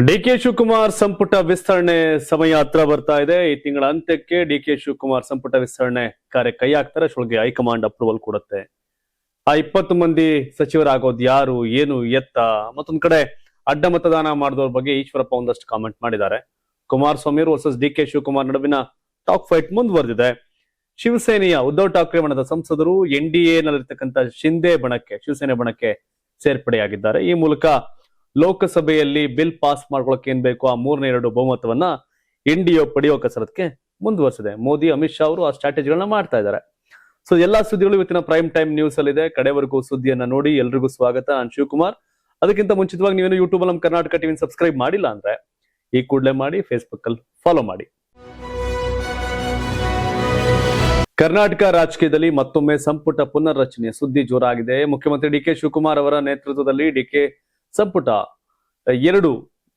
DK Shivakumar ಸಂಪುಟ ವಿಸ್ತರಣೆ ಸಮಯ ಹತ್ರ ಬರ್ತಾ ಇದೆ. ಈ ತಿಂಗಳ ಅಂತ್ಯಕ್ಕೆ ಡಿಕೆ ಶಿವಕುಮಾರ್ ಸಂಪುಟ ವಿಸ್ತರಣೆ ಕಾರ್ಯ ಕೈ ಹಾಕ್ತಾರೆ. ಅಷ್ಟೊಳಗೆ ಹೈಕಮಾಂಡ್ ಅಪ್ರೂವಲ್ ಕೊಡುತ್ತೆ. ಆ 20 ಮಂದಿ ಸಚಿವರಾಗೋದು ಯಾರು, ಏನು, ಎತ್ತ, ಮತ್ತೊಂದ್ ಕಡೆ ಅಡ್ಡ ಮತದಾನ ಮಾಡಿದವ್ರ ಬಗ್ಗೆ ಈಶ್ವರಪ್ಪ ಒಂದಷ್ಟು ಕಾಮೆಂಟ್ ಮಾಡಿದ್ದಾರೆ. ಕುಮಾರಸ್ವಾಮಿ ವರ್ಸಸ್ ಡಿಕೆ ಶಿವಕುಮಾರ್ ನಡುವಿನ ಟಾಕ್ ಫೈಟ್ ಮುಂದುವರೆದಿದೆ. ಶಿವಸೇನೆಯ ಉದ್ಧವ್ ಠಾಕ್ರೆ ಬಣದ ಸಂಸದರು NDA ನಲ್ಲಿರ್ತಕ್ಕಂಥ ಶಿಂದೆ ಬಣಕ್ಕೆ, ಶಿವಸೇನೆ ಬಣಕ್ಕೆ ಸೇರ್ಪಡೆಯಾಗಿದ್ದಾರೆ. ಈ ಮೂಲಕ ಲೋಕಸಭೆಯಲ್ಲಿ ಬಿಲ್ ಪಾಸ್ ಮಾಡ್ಕೊಳಕ್ಕೆ ಏನ್ ಬೇಕು ಆ 3/2 ಬಹುಮತವನ್ನ NDA ಪಡೆಯೋ ಕಸರತ್ಗೆ ಮುಂದುವರೆಸಿದೆ. ಮೋದಿ, ಅಮಿತ್ ಶಾ ಅವರು ಆ ಸ್ಟ್ರಾಟಜಿಗಳನ್ನ ಮಾಡ್ತಾ ಇದ್ದಾರೆ. ಸೊ ಎಲ್ಲಾ ಸುದ್ದಿಗಳು ಇವತ್ತಿನ ಪ್ರೈಮ್ ಟೈಮ್ ನ್ಯೂಸ್ ಅಲ್ಲಿ ಇದೆ. ಕಡೆವರೆಗೂ ಸುದ್ದಿಯನ್ನ ನೋಡಿ. ಎಲ್ರಿಗೂ ಸ್ವಾಗತ. ನಾನು ಶಿವಕುಮಾರ್. ಅದಕ್ಕಿಂತ ಮುಂಚಿತವಾಗಿ ನೀವೇನು ಯೂಟ್ಯೂಬ್ ಅಲ್ಲಿ ನಮ್ಮ ಕರ್ನಾಟಕ ಟಿವಿ ಸಬ್ಸ್ಕ್ರೈಬ್ ಮಾಡಿಲ್ಲ ಅಂದ್ರೆ ಈ ಕೂಡಲೇ ಮಾಡಿ, ಫೇಸ್ಬುಕ್ ಅಲ್ಲಿ ಫಾಲೋ ಮಾಡಿ. ಕರ್ನಾಟಕ ರಾಜಕೀಯದಲ್ಲಿ ಮತ್ತೊಮ್ಮೆ ಸಂಪುಟ ಪುನರ್ರಚನೆಯ ಸುದ್ದಿ ಜೋರಾಗಿದೆ. ಮುಖ್ಯಮಂತ್ರಿ ಡಿಕೆ ಶಿವಕುಮಾರ್ ಅವರ ನೇತೃತ್ವದಲ್ಲಿ ಡಿಕೆ ಸಂಪುಟ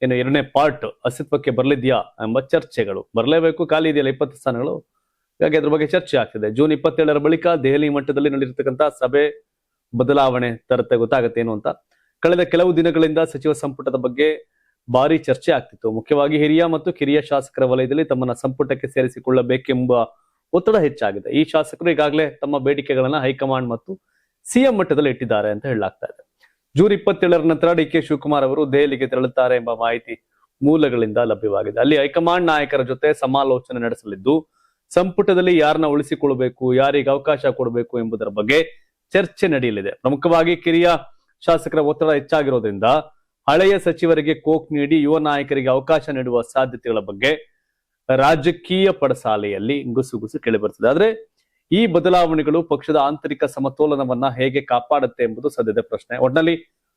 ಎರಡನೇ ಪಾರ್ಟ್ ಅಸ್ತಿತ್ವಕ್ಕೆ ಬರಲಿದ್ಯಾ ಎಂಬ ಚರ್ಚೆಗಳು. ಬರಲೇಬೇಕು, ಖಾಲಿ ಇದೆಯಲ್ಲ 20 ಸ್ಥಾನಗಳು. ಹಾಗಾಗಿ ಅದ್ರ ಬಗ್ಗೆ ಚರ್ಚೆ ಆಗ್ತಿದೆ. ಜೂನ್ 27ರ ಬಳಿಕ ದೆಹಲಿ ಮಟ್ಟದಲ್ಲಿ ನಡೆದಿರ್ತಕ್ಕಂಥ ಸಭೆ ಬದಲಾವಣೆ ತರುತ್ತೆ, ಗೊತ್ತಾಗುತ್ತೆ ಏನು ಅಂತ. ಕಳೆದ ಕೆಲವು ದಿನಗಳಿಂದ ಸಚಿವ ಸಂಪುಟದ ಬಗ್ಗೆ ಭಾರಿ ಚರ್ಚೆ ಆಗ್ತಿತ್ತು. ಮುಖ್ಯವಾಗಿ ಹಿರಿಯ ಮತ್ತು ಕಿರಿಯ ಶಾಸಕರ ವಲಯದಲ್ಲಿ ತಮ್ಮನ್ನ ಸಂಪುಟಕ್ಕೆ ಸೇರಿಸಿಕೊಳ್ಳಬೇಕೆಂಬ ಒತ್ತಡ ಹೆಚ್ಚಾಗಿದೆ. ಈ ಶಾಸಕರು ಈಗಾಗಲೇ ತಮ್ಮ ಬೇಡಿಕೆಗಳನ್ನ ಹೈಕಮಾಂಡ್ ಮತ್ತು CM ಮಟ್ಟದಲ್ಲಿ ಇಟ್ಟಿದ್ದಾರೆ ಅಂತ ಹೇಳಲಾಗ್ತಾ ಇದೆ. ಜೂನ್ 27ರ ನಂತರ ಡಿಕೆ ಶಿವಕುಮಾರ್ ಅವರು ದೆಹಲಿಗೆ ತೆರಳುತ್ತಾರೆ ಎಂಬ ಮಾಹಿತಿ ಮೂಲಗಳಿಂದ ಲಭ್ಯವಾಗಿದೆ. ಅಲ್ಲಿ ಹೈಕಮಾಂಡ್ ನಾಯಕರ ಜೊತೆ ಸಮಾಲೋಚನೆ ನಡೆಸಲಿದ್ದು, ಸಂಪುಟದಲ್ಲಿ ಯಾರನ್ನ ಉಳಿಸಿಕೊಳ್ಳಬೇಕು, ಯಾರಿಗೆ ಅವಕಾಶ ಕೊಡಬೇಕು ಎಂಬುದರ ಬಗ್ಗೆ ಚರ್ಚೆ ನಡೆಯಲಿದೆ. ಪ್ರಮುಖವಾಗಿ ಕಿರಿಯ ಶಾಸಕರ ಒತ್ತಡ ಹೆಚ್ಚಾಗಿರೋದ್ರಿಂದ ಹಳೆಯ ಸಚಿವರಿಗೆ ಕೋಕ್ ನೀಡಿ ಯುವ ನಾಯಕರಿಗೆ ಅವಕಾಶ ನೀಡುವ ಸಾಧ್ಯತೆಗಳ ಬಗ್ಗೆ ರಾಜಕೀಯ ಪಡಸಾಲೆಯಲ್ಲಿ ಗುಸುಗುಸು ಕೇಳಿಬರುತ್ತದೆ. ಆದ್ರೆ ಈ ಬದಲಾವಣೆಗಳು ಪಕ್ಷದ ಆಂತರಿಕ ಸಮತೋಲನವನ್ನ ಹೇಗೆ ಕಾಪಾಡುತ್ತೆ ಎಂಬುದು ಸದ್ಯದ ಪ್ರಶ್ನೆ. ಒಟ್ಟಿನಲ್ಲಿ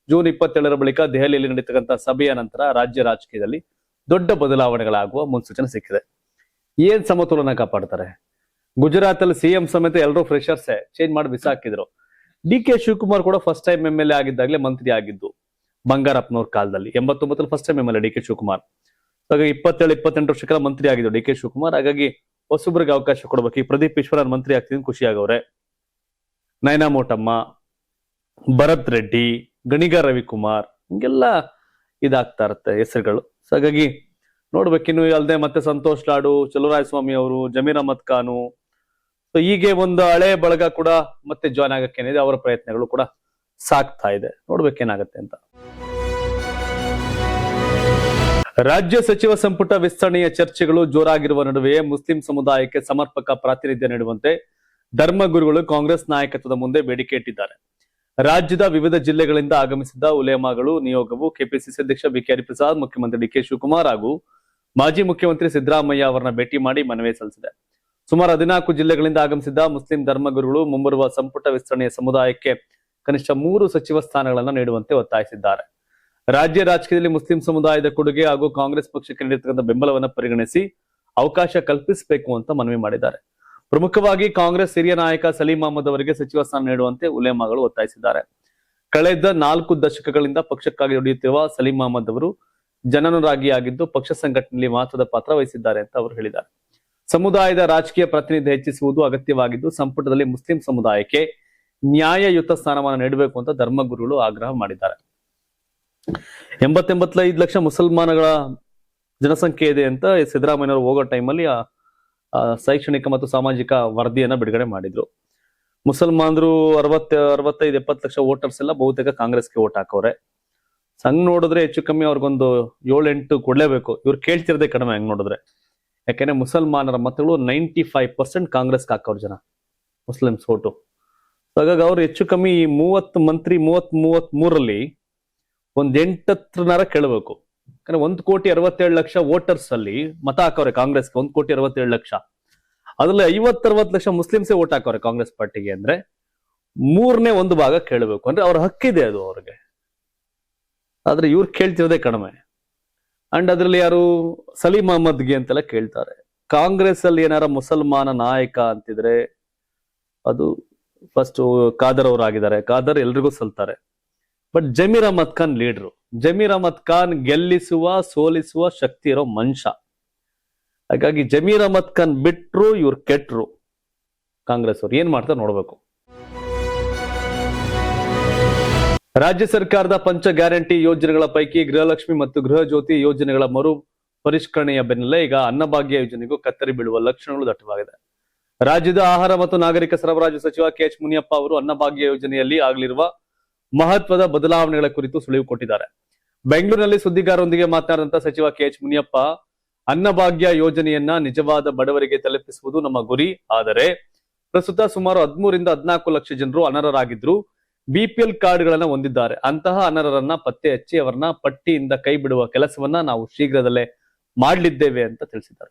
ಜೂನ್ 27ರ ಬಳಿಕ ದೆಹಲಿಯಲ್ಲಿ ನಡೀತಕ್ಕಂಥ ಸಭೆಯ ನಂತರ ರಾಜ್ಯ ರಾಜಕೀಯದಲ್ಲಿ ದೊಡ್ಡ ಬದಲಾವಣೆಗಳಾಗುವ ಮುನ್ಸೂಚನೆ ಸಿಕ್ಕಿದೆ. ಏನ್ ಸಮತೋಲನ ಕಾಪಾಡ್ತಾರೆ? ಗುಜರಾತ್ ಅಲ್ಲಿ CM ಸಮೇತ ಎಲ್ಲರೂ ಫ್ರೆಶರ್ಸ್ ಚೇಂಜ್ ಮಾಡಿ ಬಿಸಾಕಿದ್ರು. ಡಿಕೆ ಶಿವಕುಮಾರ್ ಕೂಡ ಫಸ್ಟ್ ಟೈಮ್ MLA ಆಗಿದ್ದಾಗಲೇ ಮಂತ್ರಿ ಆಗಿದ್ದು, ಬಂಗಾರಪ್ಪನವ್ರ ಕಾಲದಲ್ಲಿ. 89 first time MLA DK Shivakumar. ಹಾಗಾಗಿ 27-28 ವರ್ಷಗಳ ಮಂತ್ರಿ ಆಗಿದ್ದು ಡಿಕೆ ಶಿವಕುಮಾರ್. ಹಾಗಾಗಿ ಹೊಸಬ್ರಿಗೆ ಅವಕಾಶ ಕೊಡಬೇಕು. ಈ ಪ್ರದೀಪ್ ಈಶ್ವರನ್ ಮಂತ್ರಿ ಆಗ್ತಿದ್ದೀನಿ ಖುಷಿ ಆಗವ್ರೆ. ನಯನಾ ಮೋಟಮ್ಮ, ಭರತ್ ರೆಡ್ಡಿ, ಗಣಿಗ ರವಿಕುಮಾರ್, ಹಿಂಗೆಲ್ಲ ಇದಾಗ್ತಾ ಇರುತ್ತೆ ಹೆಸರುಗಳು. ಹಾಗಾಗಿ ನೋಡ್ಬೇಕಿನ್ನು. ಅಲ್ಲದೆ ಮತ್ತೆ ಸಂತೋಷ್ ಲಾಡು, ಚಲುವರಾಯಸ್ವಾಮಿ ಅವರು, ಜಮೀರ್ ಅಹಮದ್ ಖಾನು, ಹೀಗೆ ಒಂದು ಹಳೆ ಬಳಗ ಕೂಡ ಮತ್ತೆ ಜಾಯ್ನ್ ಆಗಕ್ಕೇನಿದೆ. ಅವರ ಪ್ರಯತ್ನಗಳು ಕೂಡ ಸಾಗ್ತಾ ಇದೆ. ನೋಡ್ಬೇಕೇನಾಗತ್ತೆ ಅಂತ. ರಾಜ್ಯ ಸಚಿವ ಸಂಪುಟ ವಿಸ್ತರಣೆಯ ಚರ್ಚೆಗಳು ಜೋರಾಗಿರುವ ನಡುವೆಯೇ ಮುಸ್ಲಿಂ ಸಮುದಾಯಕ್ಕೆ ಸಮರ್ಪಕ ಪ್ರಾತಿನಿಧ್ಯ ನೀಡುವಂತೆ ಧರ್ಮಗುರುಗಳು ಕಾಂಗ್ರೆಸ್ ನಾಯಕತ್ವದ ಮುಂದೆ ಬೇಡಿಕೆ ಇಟ್ಟಿದ್ದಾರೆ. ರಾಜ್ಯದ ವಿವಿಧ ಜಿಲ್ಲೆಗಳಿಂದ ಆಗಮಿಸಿದ್ದ ಉಲೇಮಾಗಳು ನಿಯೋಗವು ಕೆಪಿಸಿಸಿ ಅಧ್ಯಕ್ಷ BK ಹರಿಪ್ರಸಾದ್, ಮುಖ್ಯಮಂತ್ರಿ DK ಶಿವಕುಮಾರ್ ಹಾಗೂ ಮಾಜಿ ಮುಖ್ಯಮಂತ್ರಿ ಸಿದ್ದರಾಮಯ್ಯ ಅವರನ್ನ ಭೇಟಿ ಮಾಡಿ ಮನವಿ ಸಲ್ಲಿಸಿದೆ. ಸುಮಾರು 14 ಜಿಲ್ಲೆಗಳಿಂದ ಆಗಮಿಸಿದ್ದ ಮುಸ್ಲಿಂ ಧರ್ಮಗುರುಗಳು ಮುಂಬರುವ ಸಂಪುಟ ವಿಸ್ತರಣೆಯ ಸಮುದಾಯಕ್ಕೆ ಕನಿಷ್ಠ 3 ಸಚಿವ ಸ್ಥಾನಗಳನ್ನು ನೀಡುವಂತೆ ಒತ್ತಾಯಿಸಿದ್ದಾರೆ. ರಾಜ್ಯ ರಾಜಕೀಯದಲ್ಲಿ ಮುಸ್ಲಿಂ ಸಮುದಾಯದ ಕೊಡುಗೆ ಹಾಗೂ ಕಾಂಗ್ರೆಸ್ ಪಕ್ಷಕ್ಕೆ ನೀಡಿರ್ತಕ್ಕಂಥ ಬೆಂಬಲವನ್ನು ಪರಿಗಣಿಸಿ ಅವಕಾಶ ಕಲ್ಪಿಸಬೇಕು ಅಂತ ಮನವಿ ಮಾಡಿದ್ದಾರೆ. ಪ್ರಮುಖವಾಗಿ ಕಾಂಗ್ರೆಸ್ ಹಿರಿಯ ನಾಯಕ ಸಲೀಂ ಅಹಮದ್ ಅವರಿಗೆ ಸಚಿವ ಸ್ಥಾನ ನೀಡುವಂತೆ ಉಲೇಮಾಗಳು ಒತ್ತಾಯಿಸಿದ್ದಾರೆ. ಕಳೆದ 4 ದಶಕಗಳಿಂದ ಪಕ್ಷಕ್ಕಾಗಿ ದುಡಿಯುತ್ತಿರುವ ಸಲೀಂ ಅಹಮದ್ ಅವರು ಜನನುರಾಗಿಯಾಗಿದ್ದು ಪಕ್ಷ ಸಂಘಟನೆಯಲ್ಲಿ ಮಹತ್ವದ ಪಾತ್ರ ವಹಿಸಿದ್ದಾರೆ ಅಂತ ಅವರು ಹೇಳಿದ್ದಾರೆ. ಸಮುದಾಯದ ರಾಜಕೀಯ ಪ್ರಾತಿನಿಧ್ಯ ಹೆಚ್ಚಿಸುವುದು ಅಗತ್ಯವಾಗಿದ್ದು ಸಂಪುಟದಲ್ಲಿ ಮುಸ್ಲಿಂ ಸಮುದಾಯಕ್ಕೆ ನ್ಯಾಯಯುತ ಸ್ಥಾನಮಾನ ನೀಡಬೇಕು ಅಂತ ಧರ್ಮಗುರುಗಳು ಆಗ್ರಹ ಮಾಡಿದ್ದಾರೆ. 85 ಲಕ್ಷ ಮುಸಲ್ಮಾನಗಳ ಜನಸಂಖ್ಯೆ ಇದೆ ಅಂತ ಸಿದ್ದರಾಮಯ್ಯವರು ಹೋಗೋ ಟೈಮಲ್ಲಿ ಶೈಕ್ಷಣಿಕ ಮತ್ತು ಸಾಮಾಜಿಕ ವರದಿಯನ್ನ ಬಿಡುಗಡೆ ಮಾಡಿದ್ರು. ಮುಸಲ್ಮಾನರು 65-70 ಲಕ್ಷ ವೋಟರ್ಸ್ ಎಲ್ಲ ಬಹುತೇಕ ಕಾಂಗ್ರೆಸ್ಗೆ ವೋಟ್ ಹಾಕವ್ರೆ. ಹಂಗ್ ನೋಡಿದ್ರೆ ಹೆಚ್ಚು ಕಮ್ಮಿ ಅವ್ರಿಗೊಂದು 7-8 ಕೊಡ್ಲೇಬೇಕು. ಇವ್ರು ಕೇಳ್ತಿರದೆ ಕಡಿಮೆ ಹಂಗ್ ನೋಡಿದ್ರೆ. ಯಾಕೆಂದ್ರೆ ಮುಸಲ್ಮಾನರ ಮತಗಳು 95% ಕಾಂಗ್ರೆಸ್ಗೆ ಹಾಕವ್ರ ಜನ, ಮುಸ್ಲಿಮ್ಸ್ ವೋಟು. ಹಾಗಾಗಿ ಅವ್ರು ಹೆಚ್ಚು ಕಮ್ಮಿ 30 ಮಂತ್ರಿ 33ರಲ್ಲಿ ಒಂದ್ 8 ಕೇಳಬೇಕು. ಯಾಕಂದ್ರೆ 1,67,00,000 ವೋಟರ್ಸ್ ಅಲ್ಲಿ ಮತ ಹಾಕವ್ರೆ ಕಾಂಗ್ರೆಸ್ಗೆ. 1,67,00,000. ಅದ್ರಲ್ಲಿ 50-60 ಲಕ್ಷ ಮುಸ್ಲಿಮ್ಸೇ ವೋಟ್ ಹಾಕವ್ರೆ ಕಾಂಗ್ರೆಸ್ ಪಾರ್ಟಿಗೆ. ಅಂದ್ರೆ 1/3 ಭಾಗ ಕೇಳಬೇಕು. ಅಂದ್ರೆ ಅವ್ರ ಹಕ್ಕಿದೆ ಅದು ಅವ್ರಿಗೆ. ಆದ್ರೆ ಇವ್ರು ಕೇಳ್ತಿರೋದೇ ಕಡಿಮೆ. ಅಂಡ್ ಅದ್ರಲ್ಲಿ ಯಾರು ಸಲೀಂ ಅಹಮದ್ಗೆ ಅಂತೆಲ್ಲ ಕೇಳ್ತಾರೆ. ಕಾಂಗ್ರೆಸ್ ಅಲ್ಲಿ ಏನಾರ ಮುಸಲ್ಮಾನ ನಾಯಕ ಅಂತಿದ್ರೆ ಅದು ಫಸ್ಟ್ ಖಾದರ್ ಅವರಾಗಿದ್ದಾರೆ. ಖಾದರ್ ಎಲ್ರಿಗೂ ಸಲ್ತಾರೆ. ಬಟ್ ಜಮೀರ್ ಅಹಮದ್ ಖಾನ್ ಲೀಡ್ರು. ಜಮೀರ್ ಅಹಮದ್ ಖಾನ್ ಗೆಲ್ಲಿಸುವ ಸೋಲಿಸುವ ಶಕ್ತಿ ಇರೋ ಮನುಷ್ಯ. ಹಾಗಾಗಿ ಜಮೀರ್ ಅಹಮದ್ ಖಾನ್ ಬಿಟ್ರು ಇವ್ರು ಕೆಟ್ರು. ಕಾಂಗ್ರೆಸ್ ಅವ್ರು ಏನ್ ಮಾಡ್ತಾರೆ ನೋಡ್ಬೇಕು. ರಾಜ್ಯ ಸರ್ಕಾರದ ಪಂಚ ಗ್ಯಾರಂಟಿ ಯೋಜನೆಗಳ ಪೈಕಿ ಗೃಹಲಕ್ಷ್ಮಿ ಮತ್ತು ಗೃಹ ಜ್ಯೋತಿ ಯೋಜನೆಗಳ ಮರು ಪರಿಷ್ಕರಣೆಯ ಬೆನ್ನಲ್ಲೇ ಈಗ ಅನ್ನಭಾಗ್ಯ ಯೋಜನೆಗೂ ಕತ್ತರಿ ಬೀಳುವ ಲಕ್ಷಣಗಳು ದಟ್ಟವಾಗಿದೆ. ರಾಜ್ಯದ ಆಹಾರ ಮತ್ತು ನಾಗರಿಕ ಸರಬರಾಜು ಸಚಿವ ಕೆಎಚ್ ಮುನಿಯಪ್ಪ ಅವರು ಅನ್ನಭಾಗ್ಯ ಯೋಜನೆಯಲ್ಲಿ ಆಗಲಿರುವ ಮಹತ್ವದ ಬದಲಾವಣೆಗಳ ಕುರಿತು ಸುಳಿವು ಕೊಟ್ಟಿದ್ದಾರೆ. ಬೆಂಗಳೂರಿನಲ್ಲಿ ಸುದ್ದಿಗಾರರೊಂದಿಗೆ ಮಾತನಾಡಿದಂತ ಸಚಿವ ಕೆಎಚ್ ಮುನಿಯಪ್ಪ, ಅನ್ನಭಾಗ್ಯ ಯೋಜನೆಯನ್ನ ನಿಜವಾದ ಬಡವರಿಗೆ ತಲುಪಿಸುವುದು ನಮ್ಮ ಗುರಿ. ಆದರೆ ಪ್ರಸ್ತುತ ಸುಮಾರು 13 ರಿಂದ 14 ಲಕ್ಷ ಜನರು ಅನರ್ಹರಾಗಿದ್ರು ಬಿಪಿಎಲ್ ಕಾರ್ಡ್ಗಳನ್ನ ಹೊಂದಿದ್ದಾರೆ. ಅಂತಹ ಅನರ್ಹರನ್ನ ಪತ್ತೆ ಹಚ್ಚಿ ಅವರನ್ನ ಪಟ್ಟಿಯಿಂದ ಕೈ ಬಿಡುವ ಕೆಲಸವನ್ನ ನಾವು ಶೀಘ್ರದಲ್ಲೇ ಮಾಡಲಿದ್ದೇವೆ ಅಂತ ತಿಳಿಸಿದ್ದಾರೆ.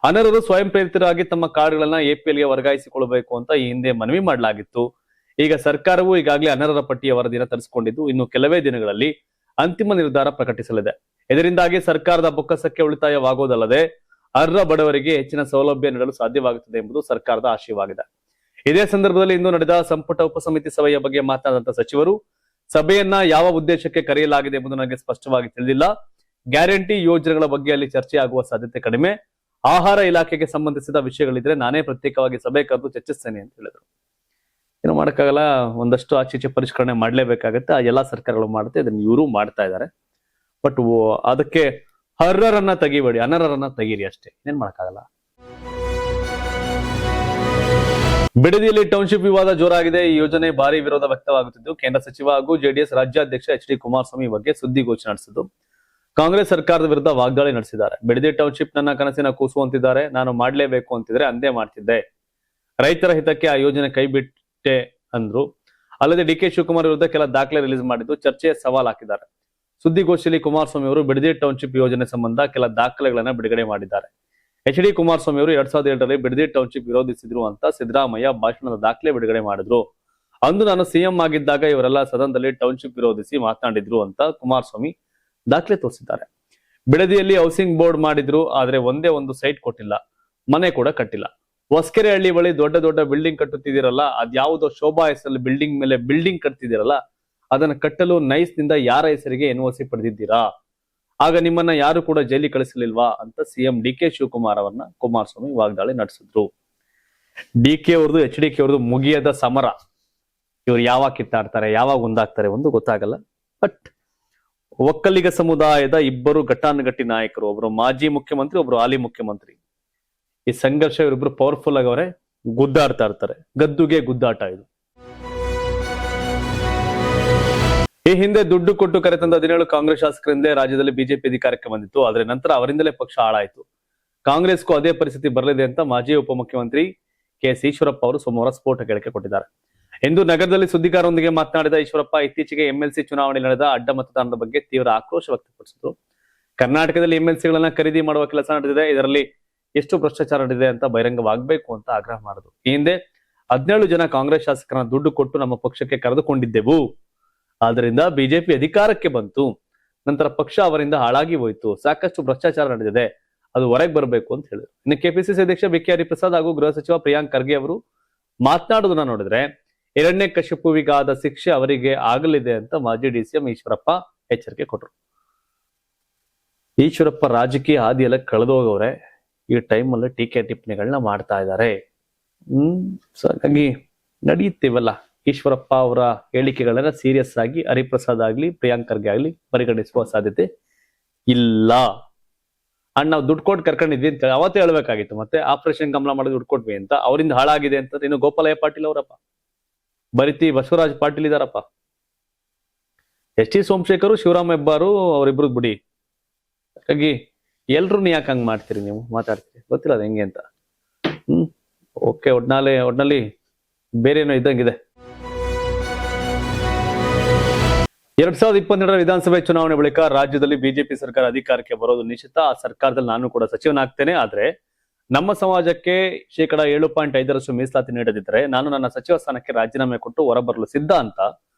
ಅನರ್ಹರು ಸ್ವಯಂ ಪ್ರೇರಿತರಾಗಿ ತಮ್ಮ ಕಾರ್ಡ್ಗಳನ್ನ ಎಪಿಎಲ್ಗೆ ವರ್ಗಾಯಿಸಿಕೊಳ್ಳಬೇಕು ಅಂತ ಈ ಹಿಂದೆ ಮನವಿ ಮಾಡಲಾಗಿತ್ತು. ಈಗ ಸರ್ಕಾರವು ಈಗಾಗಲೇ ಅನರ್ಹರ ಪಟ್ಟಿಯ ವರದಿಯನ್ನು ತರಿಸಿಕೊಂಡಿದ್ದು ಇನ್ನು ಕೆಲವೇ ದಿನಗಳಲ್ಲಿ ಅಂತಿಮ ನಿರ್ಧಾರ ಪ್ರಕಟಿಸಲಿದೆ. ಇದರಿಂದಾಗಿ ಸರ್ಕಾರದ ಬೊಕ್ಕಸಕ್ಕೆ ಉಳಿತಾಯವಾಗುವುದಲ್ಲದೆ ಅರ್ಹ ಬಡವರಿಗೆ ಹೆಚ್ಚಿನ ಸೌಲಭ್ಯ ನೀಡಲು ಸಾಧ್ಯವಾಗುತ್ತದೆ ಎಂಬುದು ಸರ್ಕಾರದ ಆಶಯವಾಗಿದೆ. ಇದೇ ಸಂದರ್ಭದಲ್ಲಿ ಇಂದು ನಡೆದ ಸಂಪುಟ ಉಪಸಮಿತಿ ಸಭೆಯ ಬಗ್ಗೆ ಮಾತನಾಡಿದಂತ ಸಚಿವರು, ಸಭೆಯನ್ನ ಯಾವ ಉದ್ದೇಶಕ್ಕೆ ಕರೆಯಲಾಗಿದೆ ಎಂಬುದು ನನಗೆ ಸ್ಪಷ್ಟವಾಗಿ ತಿಳಿದಿಲ್ಲ. ಗ್ಯಾರಂಟಿ ಯೋಜನೆಗಳ ಬಗ್ಗೆ ಅಲ್ಲಿ ಚರ್ಚೆ ಆಗುವ ಸಾಧ್ಯತೆ ಕಡಿಮೆ. ಆಹಾರ ಇಲಾಖೆಗೆ ಸಂಬಂಧಿಸಿದ ವಿಷಯಗಳಿದ್ರೆ ನಾನೇ ಪ್ರತ್ಯೇಕವಾಗಿ ಸಭೆ ಕರೆದು ಚರ್ಚಿಸ್ತೇನೆ ಅಂತ ಹೇಳಿದ್ರು. ಏನು ಮಾಡಕ್ಕಾಗಲ್ಲ, ಒಂದಷ್ಟು ಆಚೀಚೆ ಪರಿಷ್ಕರಣೆ ಮಾಡ್ಲೇಬೇಕಾಗತ್ತೆ. ಆ ಎಲ್ಲಾ ಸರ್ಕಾರಗಳು ಮಾಡುತ್ತೆ, ಇದನ್ನ ಇವರು ಮಾಡ್ತಾ ಇದ್ದಾರೆ. ಬಟ್ ಅದಕ್ಕೆ ಅರ್ಹರನ್ನ ತೆಗಿಬೇಡಿ, ಅನರ್ಹರನ್ನ ತೆಗೀರಿ ಅಷ್ಟೇ, ಏನ್ ಮಾಡಕ್ಕಾಗಲ್ಲ. ಬಿಡದಿಯಲ್ಲಿ ಟೌನ್ಶಿಪ್ ವಿವಾದ ಜೋರಾಗಿದೆ. ಈ ಯೋಜನೆ ಭಾರಿ ವಿರೋಧ ವ್ಯಕ್ತವಾಗುತ್ತಿದ್ದು ಕೇಂದ್ರ ಸಚಿವ ಹಾಗೂ ಜೆಡಿಎಸ್ ರಾಜ್ಯಾಧ್ಯಕ್ಷ ಎಚ್ ಡಿ ಕುಮಾರಸ್ವಾಮಿ ಬಗ್ಗೆ ಸುದ್ದಿಗೋಷ್ಠಿ ನಡೆಸಿದ್ದು ಕಾಂಗ್ರೆಸ್ ಸರ್ಕಾರದ ವಿರುದ್ಧ ವಾಗ್ದಾಳಿ ನಡೆಸಿದ್ದಾರೆ. ಬಿಡದಿ ಟೌನ್ಶಿಪ್ ನನ್ನ ಕನಸಿನ ಕೂಸು ಅಂತಿದ್ದಾರೆ. ನಾನು ಮಾಡ್ಲೇಬೇಕು ಅಂತಿದ್ರೆ ಅಂದೇ ಮಾಡ್ತಿದ್ದೆ. ರೈತರ ಹಿತಕ್ಕೆ ಆ ಯೋಜನೆ ಕೈ ಬಿಟ್ಟೆ ಅಂದ್ರು. ಅಲ್ಲದೆ ಡಿಕೆ ಶಿವಕುಮಾರ್ ವಿರುದ್ಧ ಕೆಲ ದಾಖಲೆ ರಿಲೀಸ್ ಮಾಡಿದ್ದು ಚರ್ಚೆಯ ಸವಾಲ್ ಹಾಕಿದ್ದಾರೆ. ಸುದ್ದಿಗೋಷ್ಠಿಯಲ್ಲಿ ಕುಮಾರಸ್ವಾಮಿ ಅವರು ಬಿಡದಿ ಟೌನ್ಶಿಪ್ ಯೋಜನೆ ಸಂಬಂಧ ಕೆಲ ದಾಖಲೆಗಳನ್ನ ಬಿಡುಗಡೆ ಮಾಡಿದ್ದಾರೆ. ಎಚ್ ಡಿ ಕುಮಾರಸ್ವಾಮಿ ಅವರು 2007ರಲ್ಲಿ ಬಿಡದಿ ಟೌನ್ಶಿಪ್ ವಿರೋಧಿಸಿದ್ರು ಅಂತ ಸಿದ್ದರಾಮಯ್ಯ ಭಾಷಣದ ದಾಖಲೆ ಬಿಡುಗಡೆ ಮಾಡಿದ್ರು. ಅಂದು ನಾನು ಸಿಎಂ ಆಗಿದ್ದಾಗ ಇವರೆಲ್ಲ ಸದನದಲ್ಲಿ ಟೌನ್ಶಿಪ್ ವಿರೋಧಿಸಿ ಮಾತನಾಡಿದ್ರು ಅಂತ ಕುಮಾರಸ್ವಾಮಿ ದಾಖಲೆ ತೋರಿಸಿದ್ದಾರೆ. ಬಿಡದಿಯಲ್ಲಿ ಹೌಸಿಂಗ್ ಬೋರ್ಡ್ ಮಾಡಿದ್ರು, ಆದ್ರೆ ಒಂದೇ ಒಂದು ಸೈಟ್ ಕೊಟ್ಟಿಲ್ಲ, ಮನೆ ಕೂಡ ಕಟ್ಟಿಲ್ಲ. ಹೊಸಕೆರೆ ಹಳ್ಳಿ ಬಳಿ ದೊಡ್ಡ ದೊಡ್ಡ ಬಿಲ್ಡಿಂಗ್ ಕಟ್ಟುತ್ತಿದ್ದೀರಲ್ಲ, ಅದ್ಯಾವುದೋ ಶೋಭಾ ಹೆಸರಲ್ಲಿ ಬಿಲ್ಡಿಂಗ್ ಮೇಲೆ ಬಿಲ್ಡಿಂಗ್ ಕಟ್ತಿದ್ದೀರಲ್ಲ, ಅದನ್ನ ಕಟ್ಟಲು ನೈಸ್ ನಿಂದ ಯಾರ ಹೆಸರಿಗೆ ಎನ್ಒಸಿ ಪಡೆದಿದ್ದೀರಾ? ಆಗ ನಿಮ್ಮನ್ನ ಯಾರು ಕೂಡ ಜೈಲಿಗೆ ಕಳಿಸಲಿಲ್ವಾ ಅಂತ ಸಿಎಂ ಡಿಕೆ ಶಿವಕುಮಾರ್ ಅವರನ್ನ ಕುಮಾರಸ್ವಾಮಿ ವಾಗ್ದಾಳಿ ನಡೆಸಿದ್ರು. ಡಿಕೆ ಅವ್ರದ್ದು ಎಚ್ ಡಿ ಕೆ ಅವ್ರದ್ದು ಮುಗಿಯದ ಸಮರ. ಇವ್ರು ಯಾವಾಗ ಕಿತ್ತಾಡ್ತಾರೆ, ಯಾವಾಗ ಒಂದಾಗ್ತಾರೆ ಒಂದು ಗೊತ್ತಾಗಲ್ಲ. ಬಟ್ ಒಕ್ಕಲಿಗ ಸಮುದಾಯದ ಇಬ್ಬರು ಘಟಾನುಘಟಿ ನಾಯಕರು, ಒಬ್ರು ಮಾಜಿ ಮುಖ್ಯಮಂತ್ರಿ, ಒಬ್ರು ಹಾಲಿ ಮುಖ್ಯಮಂತ್ರಿ. ಈ ಸಂಘರ್ಷ ಇವರಿಬ್ರು ಪವರ್ಫುಲ್ ಆಗವರೆ, ಗುದ್ದಾಡ್ತಾ ಇರ್ತಾರೆ. ಗದ್ದುಗೆ ಗುದ್ದಾಟ ಇದು. ಈ ಹಿಂದೆ ದುಡ್ಡು ಕೊಟ್ಟು ಕರೆತಂದ 17 ಕಾಂಗ್ರೆಸ್ ಶಾಸಕರಿಂದಲೇ ರಾಜ್ಯದಲ್ಲಿ ಬಿಜೆಪಿ ಅಧಿಕಾರಕ್ಕೆ ಬಂದಿತ್ತು. ಆದ್ರೆ ನಂತರ ಅವರಿಂದಲೇ ಪಕ್ಷ ಹಾಳಾಯಿತು. ಕಾಂಗ್ರೆಸ್ಗೂ ಅದೇ ಪರಿಸ್ಥಿತಿ ಬರಲಿದೆ ಅಂತ ಮಾಜಿ ಉಪಮುಖ್ಯಮಂತ್ರಿ ಕೆಎಸ್ ಈಶ್ವರಪ್ಪ ಅವರು ಸೋಮವಾರ ಸ್ಫೋಟಕ ಹೇಳಿಕೆ ಕೊಟ್ಟಿದ್ದಾರೆ. ಇಂದು ನಗರದಲ್ಲಿ ಸುದ್ದಿಗಾರರೊಂದಿಗೆ ಮಾತನಾಡಿದ ಈಶ್ವರಪ್ಪ, ಇತ್ತೀಚೆಗೆ ಎಂಎಲ್ಸಿ ಚುನಾವಣೆಯಲ್ಲಿ ನಡೆದ ಅಡ್ಡ ಮತದಾನದ ಬಗ್ಗೆ ತೀವ್ರ ಆಕ್ರೋಶ ವ್ಯಕ್ತಪಡಿಸಿದ್ರು. ಕರ್ನಾಟಕದಲ್ಲಿ ಎಂಎಲ್ಸಿಗಳನ್ನ ಖರೀದಿ ಮಾಡುವ ಕೆಲಸ ನಡೆದಿದೆ, ಇದರಲ್ಲಿ ಎಷ್ಟು ಭ್ರಷ್ಟಾಚಾರ ನಡೆದಿದೆ ಅಂತ ಬಹಿರಂಗವಾಗಬೇಕು ಅಂತ ಆಗ್ರಹ ಮಾಡಿದ್ರು. ಈ ಹಿಂದೆ 17 ಜನ ಕಾಂಗ್ರೆಸ್ ಶಾಸಕರನ್ನ ದುಡ್ಡು ಕೊಟ್ಟು ನಮ್ಮ ಪಕ್ಷಕ್ಕೆ ಕರೆದುಕೊಂಡಿದ್ದೆವು. ಆದ್ರಿಂದ ಬಿಜೆಪಿ ಅಧಿಕಾರಕ್ಕೆ ಬಂತು, ನಂತರ ಪಕ್ಷ ಅವರಿಂದ ಹಾಳಾಗಿ ಹೋಯಿತು, ಸಾಕಷ್ಟು ಭ್ರಷ್ಟಾಚಾರ ನಡೆದಿದೆ, ಅದು ಹೊರಗೆ ಬರಬೇಕು ಅಂತ ಹೇಳಿದ್ರು. ಇನ್ನು ಕೆಪಿಸಿಸಿ ಅಧ್ಯಕ್ಷ ಬಿಕೆ ಹರಿಪ್ರಸಾದ್ ಹಾಗೂ ಗೃಹ ಸಚಿವ ಪ್ರಿಯಾಂಕ್ ಖರ್ಗೆ ಅವರು ಮಾತನಾಡುವುದನ್ನ ನೋಡಿದ್ರೆ ಹಿರಣ್ಯಕಶಿಪುವಿಗಾದ ಶಿಕ್ಷೆ ಅವರಿಗೆ ಆಗಲಿದೆ ಅಂತ ಮಾಜಿ ಡಿಸಿಎಂ ಈಶ್ವರಪ್ಪ ಎಚ್ಚರಿಕೆ ಕೊಟ್ಟರು. ಈಶ್ವರಪ್ಪ ರಾಜಕೀಯ ಹಾದಿಯೆಲ್ಲ ಕಳೆದೋಗವ್ರೆ, ಈ ಟೈಮಲ್ಲಿ ಟೀಕೆ ಟಿಪ್ಪಣಿಗಳನ್ನ ಮಾಡ್ತಾ ಇದ್ದಾರೆ. ಹಾಗಾಗಿ ನಡೆಯುತ್ತೇವಲ್ಲ, ಈಶ್ವರಪ್ಪ ಅವರ ಹೇಳಿಕೆಗಳನ್ನ ಸೀರಿಯಸ್ ಆಗಿ ಹರಿಪ್ರಸಾದ್ ಆಗ್ಲಿ ಪ್ರಿಯಾಂಕ್ ಖರ್ಗೆ ಆಗ್ಲಿ ಪರಿಗಣಿಸುವ ಸಾಧ್ಯತೆ ಇಲ್ಲ. ಅಂಡ್ ನಾವು ದುಡ್ಡು ಕೊಟ್ಟು ಕರ್ಕೊಂಡಿದ್ವಿ ಅಂತ ಅವತ್ತೇ ಹೇಳ್ಬೇಕಾಗಿತ್ತು. ಮತ್ತೆ ಆಪರೇಷನ್ ಕಮಲ ಮಾಡಿ ದುಡ್ಡು ಕೊಟ್ವಿ ಅಂತ, ಅವರಿಂದ ಹಾಳಾಗಿದೆ ಅಂತ ಇನ್ನು ಗೋಪಾಲಯ್ಯ ಪಾಟೀಲ್ ಅವರಪ್ಪ, ಬರಿತಿ ಬಸವರಾಜ್ ಪಾಟೀಲ್ ಇದಾರಪ್ಪ, ಎಸ್ ಟಿ ಸೋಮಶೇಖರ್, ಶಿವರಾಮ್ ಹೆಬ್ಬಾರು, ಅವರಿಬ್ರು ಬಿಡಿ. ಹಾಗಾಗಿ ಎಲ್ರು ಯಾಕೆ ಹಂಗ್ ಮಾಡ್ತೀರಿ, ನೀವು ಮಾತಾಡ್ತೀರಿ, ಗೊತ್ತಿಲ್ಲ ಅದು ಹೆಂಗೆ ಅಂತ. ಓಕೆ, ಒಟ್ನಲ್ಲಿ ಬೇರೆ ಏನೋ ಇದ್ದಂಗಿದೆ. 2022ರ ವಿಧಾನಸಭೆ ಚುನಾವಣೆ ಬಳಿಕ ರಾಜ್ಯದಲ್ಲಿ ಬಿಜೆಪಿ ಸರ್ಕಾರ ಅಧಿಕಾರಕ್ಕೆ ಬರೋದು ನಿಶ್ಚಿತ. ಆ ಸರ್ಕಾರದಲ್ಲಿ ನಾನು ಕೂಡ ಸಚಿವನಾಗ್ತೇನೆ. ಆದ್ರೆ ನಮ್ಮ ಸಮಾಜಕ್ಕೆ 7.5% ಮೀಸಲಾತಿ ನೀಡದಿದ್ದರೆ ನಾನು ನನ್ನ ಸಚಿವ ಸ್ಥಾನಕ್ಕೆ ರಾಜೀನಾಮೆ ಕೊಟ್ಟು ಹೊರಬರಲು ಸಿದ್ಧ ಅಂತ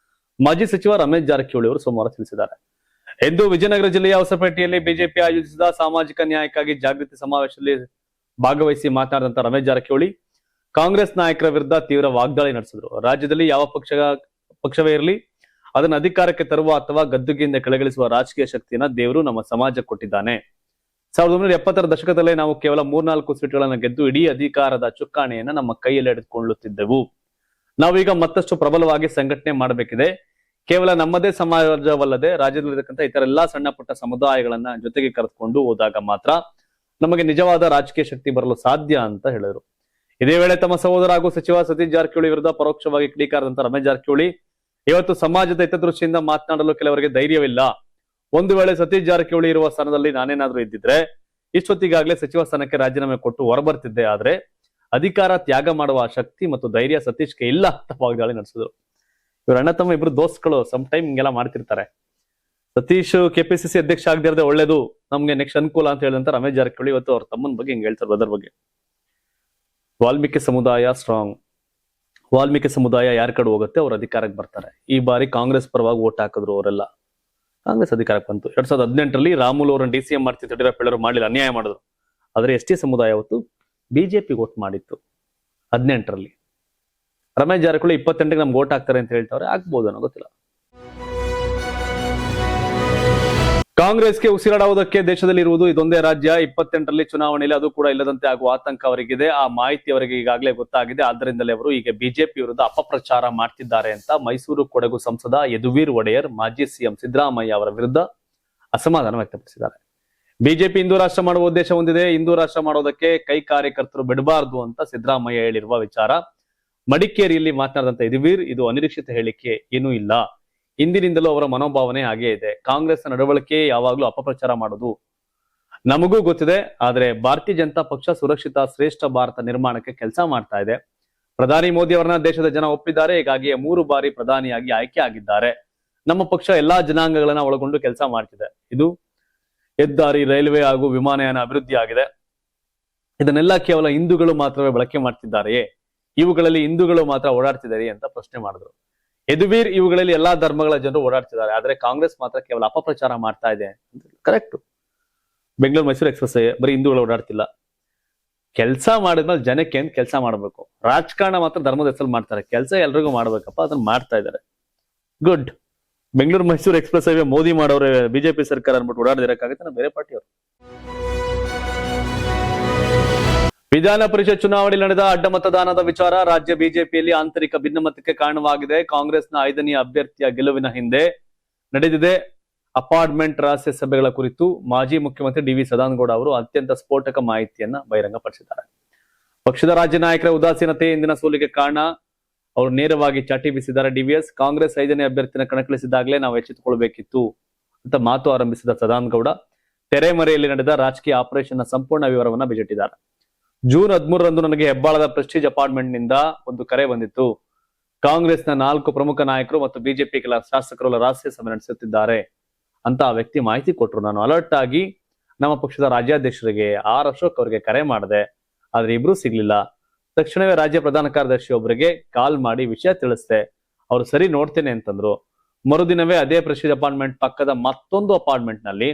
ಮಾಜಿ ಸಚಿವ ರಮೇಶ್ ಜಾರಕಿಹೊಳಿ ಅವರು ಸೋಮವಾರ ತಿಳಿಸಿದ್ದಾರೆ. ಇಂದು ವಿಜಯನಗರ ಜಿಲ್ಲೆಯ ಹೊಸಪೇಟೆಯಲ್ಲಿ ಬಿಜೆಪಿ ಆಯೋಜಿಸಿದ ಸಾಮಾಜಿಕ ನ್ಯಾಯಕ್ಕಾಗಿ ಜಾಗೃತಿ ಸಮಾವೇಶದಲ್ಲಿ ಭಾಗವಹಿಸಿ ಮಾತನಾಡಿದಂತ ರಮೇಶ್ ಜಾರಕಿಹೊಳಿ ಕಾಂಗ್ರೆಸ್ ನಾಯಕರ ವಿರುದ್ಧ ತೀವ್ರ ವಾಗ್ದಾಳಿ ನಡೆಸಿದ್ರು. ರಾಜ್ಯದಲ್ಲಿ ಯಾವ ಪಕ್ಷವೇ ಇರಲಿ, ಅದನ್ನು ಅಧಿಕಾರಕ್ಕೆ ತರುವ ಅಥವಾ ಗದ್ದುಗೆಯಿಂದ ಕೆಳಗಿಳಿಸುವ ರಾಜಕೀಯ ಶಕ್ತಿಯನ್ನ ದೇವರು ನಮ್ಮ ಸಮಾಜಕ್ಕೆ ಕೊಟ್ಟಿದ್ದಾನೆ. 1970ರ ದಶಕದಲ್ಲೇ ನಾವು ಕೇವಲ 3-4 ಸೀಟ್ಗಳನ್ನು ಗೆದ್ದು ಇಡೀ ಅಧಿಕಾರದ ಚುಕ್ಕಾಣಿಯನ್ನ ನಮ್ಮ ಕೈಯಲ್ಲಿ ಹಿಡಿದುಕೊಳ್ಳುತ್ತಿದ್ದೆವು. ನಾವೀಗ ಮತ್ತಷ್ಟು ಪ್ರಬಲವಾಗಿ ಸಂಘಟನೆ ಮಾಡಬೇಕಿದೆ. ಕೇವಲ ನಮ್ಮದೇ ಸಮಾಜವಲ್ಲದೆ ರಾಜ್ಯದಲ್ಲಿರ್ತಕ್ಕಂಥ ಇತರ ಎಲ್ಲಾ ಸಣ್ಣ ಪುಟ್ಟ ಸಮುದಾಯಗಳನ್ನ ಜೊತೆಗೆ ಕರೆದುಕೊಂಡು ಹೋದಾಗ ಮಾತ್ರ ನಮಗೆ ನಿಜವಾದ ರಾಜಕೀಯ ಶಕ್ತಿ ಬರಲು ಸಾಧ್ಯ ಅಂತ ಹೇಳಿದರು. ಇದೇ ವೇಳೆ ತಮ್ಮ ಸಹೋದರ ಹಾಗೂ ಸಚಿವ ಸತೀಶ್ ಜಾರಕಿಹೊಳಿ ವಿರುದ್ಧ ಪರೋಕ್ಷವಾಗಿ ಕಿಡಿಕಾರದಂತ ರಮೇಶ್ ಜಾರಕಿಹೊಳಿ ಇವತ್ತು ಸಮಾಜದ ಹಿತದೃಷ್ಟಿಯಿಂದ ಮಾತನಾಡಲು ಕೆಲವರಿಗೆ ಧೈರ್ಯವಿಲ್ಲ. ಒಂದು ವೇಳೆ ಸತೀಶ್ ಜಾರಕಿಹೊಳಿ ಇರುವ ಸ್ಥಾನದಲ್ಲಿ ನಾನೇನಾದ್ರೂ ಇದ್ದಿದ್ರೆ ಇಷ್ಟೊತ್ತಿಗಾಗಲೇ ಸಚಿವ ಸ್ಥಾನಕ್ಕೆ ರಾಜೀನಾಮೆ ಕೊಟ್ಟು ಹೊರಬರ್ತಿದ್ದೆ. ಆದ್ರೆ ಅಧಿಕಾರ ತ್ಯಾಗ ಮಾಡುವ ಶಕ್ತಿ ಮತ್ತು ಧೈರ್ಯ ಸತೀಶ್ಗೆ ಇಲ್ಲ ಅಂತ ವಾಗ್ದಾಳಿ ನಡೆಸಿದ್ರು. ಇವ್ರ ಅಣ್ಣ ತಮ್ಮ ಇಬ್ರು ದೋಸ್ತ್ಗಳು ಸಮ್ ಟೈಮ್ ಹಿಂಗೆಲ್ಲ ಮಾಡ್ತಿರ್ತಾರೆ. ಸತೀಶ್ ಕೆಪಿಸಿಸಿ ಅಧ್ಯಕ್ಷ ಆಗದಿರದೆ ಒಳ್ಳೇದು, ನಮ್ಗೆ ನೆಕ್ಸ್ಟ್ ಅನುಕೂಲ ಅಂತ ಹೇಳಿದಂತ ರಮೇಶ್ ಜಾರಕಿಹೊಳಿ ಇವತ್ತು ಅವ್ರ ತಮ್ಮನ ಬಗ್ಗೆ ಹಿಂಗೆ ಹೇಳ್ತಾರೆ. ಅದರ ಬಗ್ಗೆ ವಾಲ್ಮೀಕಿ ಸಮುದಾಯ ಸ್ಟ್ರಾಂಗ್. ವಾಲ್ಮೀಕಿ ಸಮುದಾಯ ಯಾರ ಕಡೆ ಹೋಗುತ್ತೆ ಅವ್ರ ಅಧಿಕಾರಕ್ಕೆ ಬರ್ತಾರೆ. ಈ ಬಾರಿ ಕಾಂಗ್ರೆಸ್ ಪರವಾಗಿ ಓಟ್ ಹಾಕಿದ್ರು ಅವರೆಲ್ಲ, ಕಾಂಗ್ರೆಸ್ ಅಧಿಕಾರಕ್ಕೆ ಬಂತು. 2018ರಲ್ಲಿ ರಾಮುಲು ಅವರನ್ನು DCM ಮಾಡ್ತಿತ್ತು, ಯಡಿಯೂರಪ್ಪ ಮಾಡಿಲ್ಲ, ಅನ್ಯಾಯ ಮಾಡಿದ್ರು. ಆದ್ರೆ ST ಸಮುದಾಯ ಅವತ್ತು ಬಿಜೆಪಿ ಓಟ್ ಮಾಡಿತ್ತು 18ರಲ್ಲಿ. ರಮೇಶ್ ಜಾರಕಿಹೊಳಿ 28ಗೆ ನಮ್ಗೆ ಓಟ್ ಹಾಕ್ತಾರೆ ಅಂತ ಹೇಳ್ತಾರೆ, ಆಗ್ಬೋದು ಅನ್ನೋ ಗೊತ್ತಿಲ್ಲ. ಕಾಂಗ್ರೆಸ್ಗೆ ಉಸಿರಾಡುವುದಕ್ಕೆ ದೇಶದಲ್ಲಿ ಇರುವುದು ಇದೊಂದೇ ರಾಜ್ಯ. 28ರಲ್ಲಿ ಚುನಾವಣೆಯಲ್ಲಿ ಅದು ಕೂಡ ಇಲ್ಲದಂತೆ ಆಗುವ ಆತಂಕ ಅವರಿಗಿದೆ. ಆ ಮಾಹಿತಿ ಅವರಿಗೆ ಈಗಾಗಲೇ ಗೊತ್ತಾಗಿದೆ. ಆದ್ದರಿಂದಲೇ ಅವರು ಈಗ ಬಿಜೆಪಿ ವಿರುದ್ಧ ಅಪಪ್ರಚಾರ ಮಾಡ್ತಿದ್ದಾರೆ ಅಂತ ಮೈಸೂರು ಕೊಡಗು ಸಂಸದ ಯದುವೀರ್ ಒಡೆಯರ್ ಮಾಜಿ CM ಸಿದ್ದರಾಮಯ್ಯ ಅವರ ವಿರುದ್ಧ ಅಸಮಾಧಾನ ವ್ಯಕ್ತಪಡಿಸಿದ್ದಾರೆ. ಬಿಜೆಪಿ ಹಿಂದೂ ರಾಷ್ಟ್ರ ಮಾಡುವ ಉದ್ದೇಶ ಹೊಂದಿದೆ, ಹಿಂದೂ ರಾಷ್ಟ್ರ ಮಾಡೋದಕ್ಕೆ ಕೈ ಕಾರ್ಯಕರ್ತರು ಬಿಡಬಾರದು ಅಂತ ಸಿದ್ದರಾಮಯ್ಯ ಹೇಳಿರುವ ವಿಚಾರ. ಮಡಿಕೇರಿಯಲ್ಲಿ ಮಾತನಾಡಿದಂತ ಯದುವೀರ್, ಇದು ಅನಿರೀಕ್ಷಿತ ಹೇಳಿಕೆ ಏನೂ ಇಲ್ಲ, ಹಿಂದಿನಿಂದಲೂ ಅವರ ಮನೋಭಾವನೆ ಹಾಗೇ ಇದೆ. ಕಾಂಗ್ರೆಸ್ ನಡವಳಿಕೆ ಯಾವಾಗ್ಲೂ ಅಪಪ್ರಚಾರ ಮಾಡೋದು ನಮಗೂ ಗೊತ್ತಿದೆ. ಆದ್ರೆ ಭಾರತೀಯ ಜನತಾ ಪಕ್ಷ ಸುರಕ್ಷಿತ ಶ್ರೇಷ್ಠ ಭಾರತ ನಿರ್ಮಾಣಕ್ಕೆ ಕೆಲಸ ಮಾಡ್ತಾ ಇದೆ. ಪ್ರಧಾನಿ ಮೋದಿ ಅವರನ್ನ ದೇಶದ ಜನ ಒಪ್ಪಿದ್ದಾರೆ, ಹೀಗಾಗಿ 3 ಬಾರಿ ಪ್ರಧಾನಿಯಾಗಿ ಆಯ್ಕೆ ಆಗಿದ್ದಾರೆ. ನಮ್ಮ ಪಕ್ಷ ಎಲ್ಲಾ ಜನಾಂಗಗಳನ್ನ ಒಳಗೊಂಡು ಕೆಲಸ ಮಾಡ್ತಿದೆ. ಇದು ಹೆದ್ದಾರಿ, ರೈಲ್ವೆ ಹಾಗೂ ವಿಮಾನಯಾನ ಅಭಿವೃದ್ಧಿ ಆಗಿದೆ. ಇದನ್ನೆಲ್ಲ ಕೇವಲ ಹಿಂದೂಗಳು ಮಾತ್ರವೇ ಬಳಕೆ ಮಾಡ್ತಿದ್ದಾರೆಯೇ? ಇವುಗಳಲ್ಲಿ ಹಿಂದೂಗಳು ಮಾತ್ರ ಓಡಾಡ್ತಿದ್ದಾರೆ ಅಂತ ಪ್ರಶ್ನೆ ಮಾಡಿದ್ರು ಯದುವೀರ್. ಇವುಗಳಲ್ಲಿ ಎಲ್ಲಾ ಧರ್ಮಗಳ ಜನರು ಓಡಾಡ್ತಿದ್ದಾರೆ, ಆದ್ರೆ ಕಾಂಗ್ರೆಸ್ ಮಾತ್ರ ಕೇವಲ ಅಪಪ್ರಚಾರ ಮಾಡ್ತಾ ಇದೆ. ಕರೆಕ್ಟ್. ಬೆಂಗಳೂರು ಮೈಸೂರು ಎಕ್ಸ್ಪ್ರೆಸ್ ಬರೀ ಹಿಂದೂಗಳು ಓಡಾಡ್ತಿಲ್ಲ. ಕೆಲಸ ಮಾಡಿದ್ಮೇಲೆ ಜನಕ್ಕೆ ಅಂತ ಕೆಲಸ ಮಾಡ್ಬೇಕು. ರಾಜಕಾರಣ ಮಾತ್ರ ಧರ್ಮದ ಹೆಸರು ಮಾಡ್ತಾರೆ, ಕೆಲಸ ಎಲ್ರಿಗೂ ಮಾಡ್ಬೇಕಪ್ಪ, ಅದನ್ನ ಮಾಡ್ತಾ ಇದ್ದಾರೆ. Good. Bengaluru Mysuru express highway Modi ಮಾಡೋರು ಬಿಜೆಪಿ ಸರ್ಕಾರ ಅನ್ಬಿಟ್ಟು ಓಡಾಡದಿರಕ್ಕಾಗತ್ತೆ ಬೇರೆ ಪಾರ್ಟಿಯವರು. ವಿಧಾನ ಪರಿಷತ್ ಚುನಾವಣೆಯಲ್ಲಿ ನಡೆದ ಅಡ್ಡ ಮತದಾನದ ವಿಚಾರ ರಾಜ್ಯ ಬಿಜೆಪಿಯಲ್ಲಿ ಆಂತರಿಕ ಭಿನ್ನಮತಕ್ಕೆ ಕಾರಣವಾಗಿದೆ. ಕಾಂಗ್ರೆಸ್ನ 5ನೇ ಅಭ್ಯರ್ಥಿಯ ಗೆಲುವಿನ ಹಿಂದೆ ನಡೆದಿದೆ ಅಪಾರ್ಟ್ಮೆಂಟ್ ರಹಸ್ಯ ಸಭೆಗಳ ಕುರಿತು ಮಾಜಿ ಮುಖ್ಯಮಂತ್ರಿ DV ಸದಾನಗೌಡ ಅವರು ಅತ್ಯಂತ ಸ್ಫೋಟಕ ಮಾಹಿತಿಯನ್ನ ಬಹಿರಂಗಪಡಿಸಿದ್ದಾರೆ. ಪಕ್ಷದ ರಾಜ್ಯ ನಾಯಕರ ಉದಾಸೀನತೆ ಇಂದಿನ ಸೋಲಿಗೆ ಕಾರಣ, ಅವರು ನೇರವಾಗಿ ಚಾಟಿ ಬೀಸಿದ್ದಾರೆ. DVS ಕಾಂಗ್ರೆಸ್ 5ನೇ ಅಭ್ಯರ್ಥಿನ ಕಣಕ್ಕಿಳಿಸಿದಾಗಲೇ ನಾವು ಎಚ್ಚೆತ್ತುಕೊಳ್ಬೇಕಿತ್ತು ಅಂತ ಮಾತು ಆರಂಭಿಸಿದ ಸದಾನಗೌಡ ತೆರೆಮರೆಯಲ್ಲಿ ನಡೆದ ರಾಜಕೀಯ ಆಪರೇಷನ್ ನ ಸಂಪೂರ್ಣ ವಿವರವನ್ನ ಬಿಚ್ಚಿಟ್ಟಿದ್ದಾರೆ. ಜೂನ್ 13ರಂದು ನನಗೆ ಹೆಬ್ಬಾಳದ ಪ್ರೆಸ್ಟೀಜ್ ಅಪಾರ್ಟ್ಮೆಂಟ್ ನಿಂದ ಒಂದು ಕರೆ ಬಂದಿತ್ತು. ಕಾಂಗ್ರೆಸ್ನ 4 ಪ್ರಮುಖ ನಾಯಕರು ಮತ್ತು ಬಿಜೆಪಿ ಕೆಲ ಶಾಸಕರು ರಹಸ್ಯ ಸಭೆ ನಡೆಸುತ್ತಿದ್ದಾರೆ ಅಂತ ಆ ವ್ಯಕ್ತಿ ಮಾಹಿತಿ ಕೊಟ್ಟರು. ನಾನು ಅಲರ್ಟ್ ಆಗಿ ನಮ್ಮ ಪಕ್ಷದ ರಾಜ್ಯಾಧ್ಯಕ್ಷರಿಗೆ R ಅಶೋಕ್ ಅವರಿಗೆ ಕರೆ ಮಾಡಿದೆ, ಆದ್ರೆ ಇಬ್ರು ಸಿಗ್ಲಿಲ್ಲ. ತಕ್ಷಣವೇ ರಾಜ್ಯ ಪ್ರಧಾನ ಕಾರ್ಯದರ್ಶಿ ಒಬ್ಬರಿಗೆ ಕಾಲ್ ಮಾಡಿ ವಿಷಯ ತಿಳಿಸ್ದೆ. ಅವರು ಸರಿ ನೋಡ್ತೇನೆ ಅಂತಂದ್ರು. ಮರುದಿನವೇ ಅದೇ ಪ್ರೆಸ್ಟೀಜ್ ಅಪಾರ್ಟ್ಮೆಂಟ್ ಪಕ್ಕದ ಮತ್ತೊಂದು ಅಪಾರ್ಟ್ಮೆಂಟ್ ನಲ್ಲಿ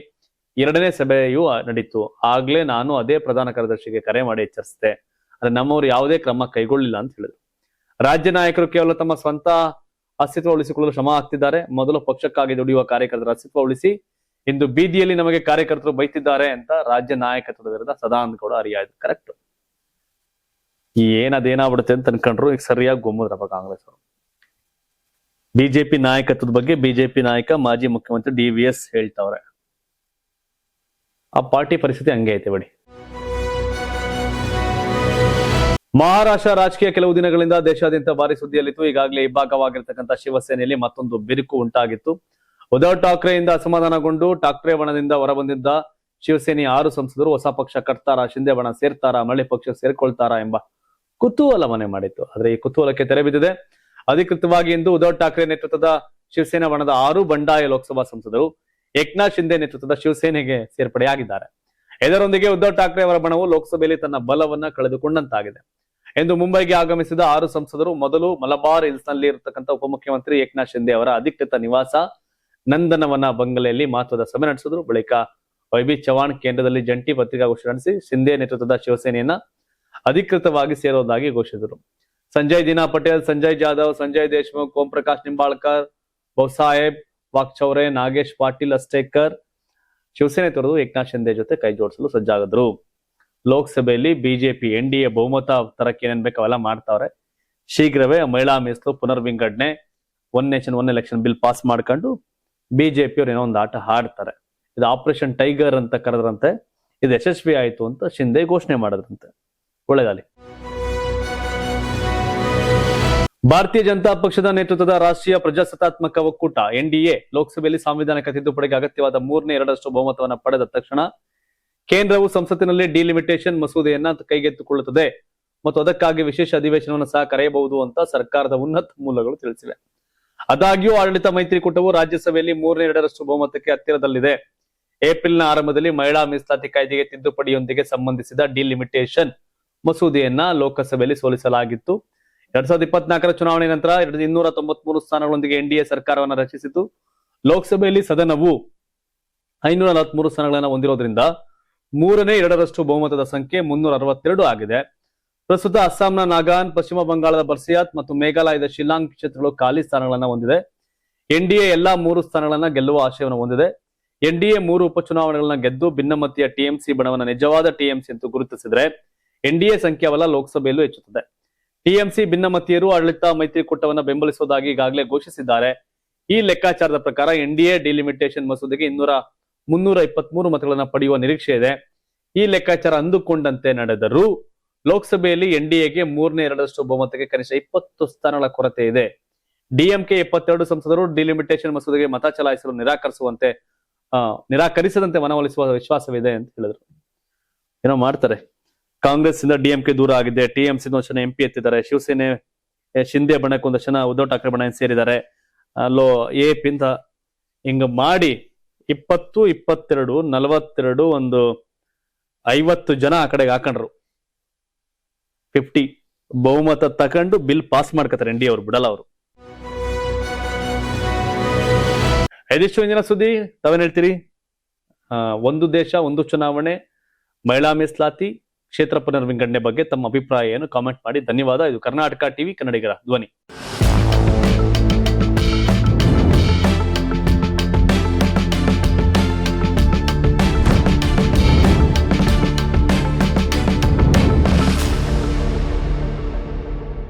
2ನೇ ಸಭೆಯೂ ನಡೀತು. ಆಗ್ಲೇ ನಾನು ಅದೇ ಪ್ರಧಾನ ಕಾರ್ಯದರ್ಶಿಗೆ ಕರೆ ಮಾಡಿ ಎಚ್ಚರಿಸಿದೆ, ಆದ್ರೆ ನಮ್ಮವರು ಯಾವುದೇ ಕ್ರಮ ಕೈಗೊಳ್ಳಿಲ್ಲ ಅಂತ ಹೇಳಿದ್ರು. ರಾಜ್ಯ ನಾಯಕರು ಕೇವಲ ತಮ್ಮ ಸ್ವಂತ ಅಸ್ತಿತ್ವ ಉಳಿಸಿಕೊಳ್ಳಲು ಶ್ರಮ ಆಗ್ತಿದ್ದಾರೆ. ಮೊದಲು ಪಕ್ಷಕ್ಕಾಗಿ ದುಡಿಯುವ ಕಾರ್ಯಕರ್ತರ ಅಸ್ತಿತ್ವ ಉಳಿಸಿ, ಇಂದು ಬೀದಿಯಲ್ಲಿ ನಮಗೆ ಕಾರ್ಯಕರ್ತರು ಬೈತಿದ್ದಾರೆ ಅಂತ ರಾಜ್ಯ ನಾಯಕತ್ವದ ವಿರುದ್ಧ ಸದಾನಂದ ಹರಿಯಾಯ್ತು. ಕರೆಕ್ಟ್. ಏನಾಗ್ಬಿಡುತ್ತೆ ಅಂತ ಅನ್ಕೊಂಡ್ರು, ಈಗ ಸರಿಯಾಗಿ ಗೊಮ್ಮದ್ರಪ್ಪ ಕಾಂಗ್ರೆಸ್ ಅವರು. ಬಿಜೆಪಿ ನಾಯಕತ್ವದ ಬಗ್ಗೆ ಬಿಜೆಪಿ ನಾಯಕ ಮಾಜಿ ಮುಖ್ಯಮಂತ್ರಿ DVS ಹೇಳ್ತಾವ್ರೆ. ಆ ಪಾರ್ಟಿ ಪರಿಸ್ಥಿತಿ ಹಂಗೆ ಐತೆ ಬಿಡಿ. ಮಹಾರಾಷ್ಟ್ರ ರಾಜಕೀಯ ಕೆಲವು ದಿನಗಳಿಂದ ದೇಶಾದ್ಯಂತ ಭಾರಿ ಸುದ್ದಿಯಲ್ಲಿತ್ತು. ಈಗಾಗಲೇ ಇಬ್ಬಾಗವಾಗಿರ್ತಕ್ಕಂಥ ಶಿವಸೇನೆಯಲ್ಲಿ ಮತ್ತೊಂದು ಬಿರುಕು ಉಂಟಾಗಿತ್ತು. ಉದ್ಧವ್ ಠಾಕ್ರೆಯಿಂದ ಅಸಮಾಧಾನಗೊಂಡು ಠಾಕ್ರೆ ಬಣದಿಂದ ಹೊರಬಂದಿದ್ದ ಶಿವಸೇನೆಯ 6 ಸಂಸದರು ಹೊಸ ಪಕ್ಷ ಕಟ್ತಾರಾ, ಶಿಂದೆ ಬಣ ಸೇರ್ತಾರಾ, ಮಳೆ ಪಕ್ಷ ಸೇರ್ಕೊಳ್ತಾರಾ ಎಂಬ ಕುತೂಹಲ ಮನೆ ಮಾಡಿತ್ತು. ಆದ್ರೆ ಈ ಕುತೂಹಲಕ್ಕೆ ತೆರೆ ಬಿದ್ದಿದೆ. ಅಧಿಕೃತವಾಗಿ ಇಂದು ಉದ್ಧವ್ ಠಾಕ್ರೆ ನೇತೃತ್ವದ ಶಿವಸೇನಾ ಬಣದ 6 ಬಂಡಾಯ ಲೋಕಸಭಾ ಸಂಸದರು ಏಕನಾಥ್ ಶಿಂದೆ ನೇತೃತ್ವದ ಶಿವಸೇನೆಗೆ ಸೇರ್ಪಡೆಯಾಗಿದ್ದಾರೆ. ಇದರೊಂದಿಗೆ ಉದ್ಧವ್ ಠಾಕ್ರೆ ಅವರ ಬಣವು ಲೋಕಸಭೆಯಲ್ಲಿ ತನ್ನ ಬಲವನ್ನ ಕಳೆದುಕೊಂಡಂತಾಗಿದೆ ಎಂದು ಮುಂಬೈಗೆ ಆಗಮಿಸಿದ 6 ಸಂಸದರು ಮೊದಲು ಮಲಬಾರ್ ಹಿಲ್ಸ್ ನಲ್ಲಿ ಇರತಕ್ಕಂಥ ಉಪಮುಖ್ಯಮಂತ್ರಿ ಏಕನಾಥ್ ಶಿಂದೆ ಅವರ ಅಧಿಕೃತ ನಿವಾಸ ನಂದನವನ ಬಂಗಲೆಯಲ್ಲಿ ಮಹತ್ವದ ಸಭೆ ನಡೆಸಿದ್ರು. ಬಳಿಕ YB ಚವಾಣ್ ಕೇಂದ್ರದಲ್ಲಿ ಜಂಟಿ ಪತ್ರಿಕಾಗೋಷ್ಠಿ ನಡೆಸಿ ಶಿಂದೆ ನೇತೃತ್ವದ ಶಿವಸೇನೆಯನ್ನ ಅಧಿಕೃತವಾಗಿ ಸೇರೋದಾಗಿ ಘೋಷಿಸಿದರು. ಸಂಜಯ್ ದೀನಾ ಪಟೇಲ್, ಸಂಜಯ್ ಜಾಧವ್, ಸಂಜಯ್ ದೇಶ್ಮುಖ್, ಓಂ ಪ್ರಕಾಶ್ ನಿಂಬಾಳ್ಕರ್, ಬಹುಸಾಹೇಬ್ ವಾಕ್ಚೌರೆ, ನಾಗೇಶ್ ಪಾಟೀಲ್ ಅಸ್ಟೇಕರ್ ಶಿವಸೇನೆ ತೊರೆದು ಏಕನಾಥ್ ಶಿಂದೆ ಜೊತೆ ಕೈ ಜೋಡಿಸಲು ಸಜ್ಜಾಗಿದ್ರು. ಲೋಕಸಭೆಯಲ್ಲಿ ಬಿಜೆಪಿ NDA ಬಹುಮತ ತರಕ್ಕೆ ಏನೇನ್ ಬೇಕು ಅವೆಲ್ಲ ಮಾಡ್ತಾವ್ರೆ. ಶೀಘ್ರವೇ ಮಹಿಳಾ ಮೀಸಲು ಪುನರ್ ವಿಂಗಡಣೆ, one nation one election bill pass ಮಾಡ್ಕೊಂಡು ಬಿಜೆಪಿ ಅವ್ರು ಏನೋ ಒಂದು ಆಟ ಆಡ್ತಾರೆ. ಇದು ಆಪರೇಷನ್ ಟೈಗರ್ ಅಂತ ಕರೆದ್ರಂತೆ. ಇದು ಯಶಸ್ವಿ ಆಯಿತು ಅಂತ ಶಿಂದೆ ಘೋಷಣೆ ಮಾಡಿದ್ರಂತೆ. ಒಳ್ಳೆದಾಗಲಿ. ಭಾರತೀಯ ಜನತಾ ಪಕ್ಷದ ನೇತೃತ್ವದ ರಾಷ್ಟ್ರೀಯ ಪ್ರಜಾಸತ್ತಾತ್ಮಕ ಒಕ್ಕೂಟ ಎನ್ಡಿಎ ಲೋಕಸಭೆಯಲ್ಲಿ ಸಾಂವಿಧಾನಿಕ ತಿದ್ದುಪಡಿಗೆ ಅಗತ್ಯವಾದ 2/3 ಬಹುಮತವನ್ನು ಪಡೆದ ತಕ್ಷಣ ಕೇಂದ್ರವು ಸಂಸತ್ತಿನಲ್ಲಿ ಡಿಲಿಮಿಟೇಷನ್ ಮಸೂದೆಯನ್ನ ಕೈಗೆತ್ತಿಕೊಳ್ಳುತ್ತದೆ ಮತ್ತು ಅದಕ್ಕಾಗಿ ವಿಶೇಷ ಅಧಿವೇಶನವನ್ನು ಸಹ ಕರೆಯಬಹುದು ಅಂತ ಸರ್ಕಾರದ ಉನ್ನತ ಮೂಲಗಳು ತಿಳಿಸಿವೆ. ಆದಾಗ್ಯೂ ಆಡಳಿತ ಮೈತ್ರಿಕೂಟವು ರಾಜ್ಯಸಭೆಯಲ್ಲಿ 3/2 ಬಹುಮತಕ್ಕೆ ಹತ್ತಿರದಲ್ಲಿದೆ. ಏಪ್ರಿಲ್ನ ಆರಂಭದಲ್ಲಿ ಮಹಿಳಾ ಮೀಸಲಾತಿ ಕಾಯ್ದೆಗೆ ತಿದ್ದುಪಡಿಯೊಂದಿಗೆ ಸಂಬಂಧಿಸಿದ ಡಿಲಿಮಿಟೇಷನ್ ಮಸೂದೆಯನ್ನ ಲೋಕಸಭೆಯಲ್ಲಿ ಸೋಲಿಸಲಾಗಿತ್ತು. 2024 ಚುನಾವಣೆ ನಂತರ 293 ಸ್ಥಾನಗಳೊಂದಿಗೆ ಎನ್ಡಿಎ ಸರ್ಕಾರವನ್ನು ರಚಿಸಿತು. ಲೋಕಸಭೆಯಲ್ಲಿ ಸದನವು 543 ಸ್ಥಾನಗಳನ್ನು ಹೊಂದಿರೋದ್ರಿಂದ 3/2 ಬಹುಮತದ ಸಂಖ್ಯೆ 362 ಆಗಿದೆ. ಪ್ರಸ್ತುತ ಅಸ್ಸಾಂನ ನಾಗಾನ್, ಪಶ್ಚಿಮ ಬಂಗಾಳದ ಬರ್ಸಿಯಾತ್ ಮತ್ತು ಮೇಘಾಲಯದ ಶಿಲ್ಲಾಂಗ್ ಕ್ಷೇತ್ರಗಳು ಖಾಲಿ ಸ್ಥಾನಗಳನ್ನು ಹೊಂದಿದೆ. ಎನ್ಡಿಎ ಎಲ್ಲಾ 3 ಸ್ಥಾನಗಳನ್ನ ಗೆಲ್ಲುವ ಆಶಯವನ್ನು ಹೊಂದಿದೆ. ಎನ್ಡಿಎ 3 ಉಪಚುನಾವಣೆಗಳನ್ನ ಗೆದ್ದು ಭಿನ್ನಮತೀಯ ಟಿಎಂಸಿ ಬಣವನ್ನು ನಿಜವಾದ ಟಿಎಂಸಿ ಎಂದು ಗುರುತಿಸಿದ್ರೆ ಎನ್ಡಿಎ ಸಂಖ್ಯಾಬಲ ಲೋಕಸಭೆಯಲ್ಲೂ ಹೆಚ್ಚುತ್ತದೆ. ಟಿಎಂಸಿ ಭಿನ್ನಮತೀಯರು ಆಡಳಿತ ಮೈತ್ರಿಕೂಟವನ್ನು ಬೆಂಬಲಿಸುವುದಾಗಿ ಈಗಾಗಲೇ ಘೋಷಿಸಿದ್ದಾರೆ. ಈ ಲೆಕ್ಕಾಚಾರದ ಪ್ರಕಾರ ಎನ್ಡಿಎ ಡಿಲಿಮಿಟೇಷನ್ ಮಸೂದೆಗೆ 323 ಮತಗಳನ್ನು ಪಡೆಯುವ ನಿರೀಕ್ಷೆ ಇದೆ. ಈ ಲೆಕ್ಕಾಚಾರ ಅಂದುಕೊಂಡಂತೆ ನಡೆದರೂ ಲೋಕಸಭೆಯಲ್ಲಿ ಎನ್ಡಿಎಗೆ 3/2 ಬಹುಮತಕ್ಕೆ ಕನಿಷ್ಠ 20 ಸ್ಥಾನಗಳ ಕೊರತೆ ಇದೆ. ಡಿಎಂಕೆ 72 ಸಂಸದರು ಡಿಲಿಮಿಟೇಷನ್ ಮಸೂದೆಗೆ ಮತ ಚಲಾಯಿಸಲು ನಿರಾಕರಿಸದಂತೆ ಮನವೊಲಿಸುವ ವಿಶ್ವಾಸವಿದೆ ಅಂತ ಹೇಳಿದ್ರು. ಏನೋ ಮಾಡ್ತಾರೆ. ಕಾಂಗ್ರೆಸ್ ಇಂದ ಡಿಎಂಕೆ ದೂರ ಆಗಿದೆ. ಟಿಎಂಸಿ ಒಂದಷ್ಟು ಜನ ಎಂಪಿ ಎತ್ತಿದ್ದಾರೆ. ಶಿವಸೇನೆ ಶಿಂದೆ ಬಣಕ್ಕೆ ಒಂದಷ್ಟು ಜನ ಉದ್ಧವ್ ಠಾಕ್ರೆ ಬಣ ಸೇರಿದ್ದಾರೆ. ಅಲ್ಲೋ ಎಪಿ ಅಂತ ಹಿಂಗ ಮಾಡಿ 20, 22, 42 ಒಂದು 50 ಜನ ಆ ಕಡೆಗೆ ಹಾಕೊಂಡ್ರು. 50 ಬಹುಮತ ತಕೊಂಡು ಬಿಲ್ ಪಾಸ್ ಮಾಡ್ಕತಾರೆ ಎನ್ಡಿಎ ಅವರು, ಬಿಡಲ್ಲ ಅವರು. ಇದಿಷ್ಟು ಇಂದಿನ ಸುದ್ದಿ. ತಾವೇನ್ ಹೇಳ್ತೀರಿ? ಒಂದು ದೇಶ ಒಂದು ಚುನಾವಣೆ, ಮಹಿಳಾ ಮೀಸಲಾತಿ, ಕ್ಷೇತ್ರ ಪುನರ್ವಿಂಗಡಣೆ ಬಗ್ಗೆ ತಮ್ಮ ಅಭಿಪ್ರಾಯ ಏನು? ಕಾಮೆಂಟ್ ಮಾಡಿ. ಧನ್ಯವಾದ. ಇದು ಕರ್ನಾಟಕ ಟಿವಿ, ಕನ್ನಡಿಗರ ಧ್ವನಿ.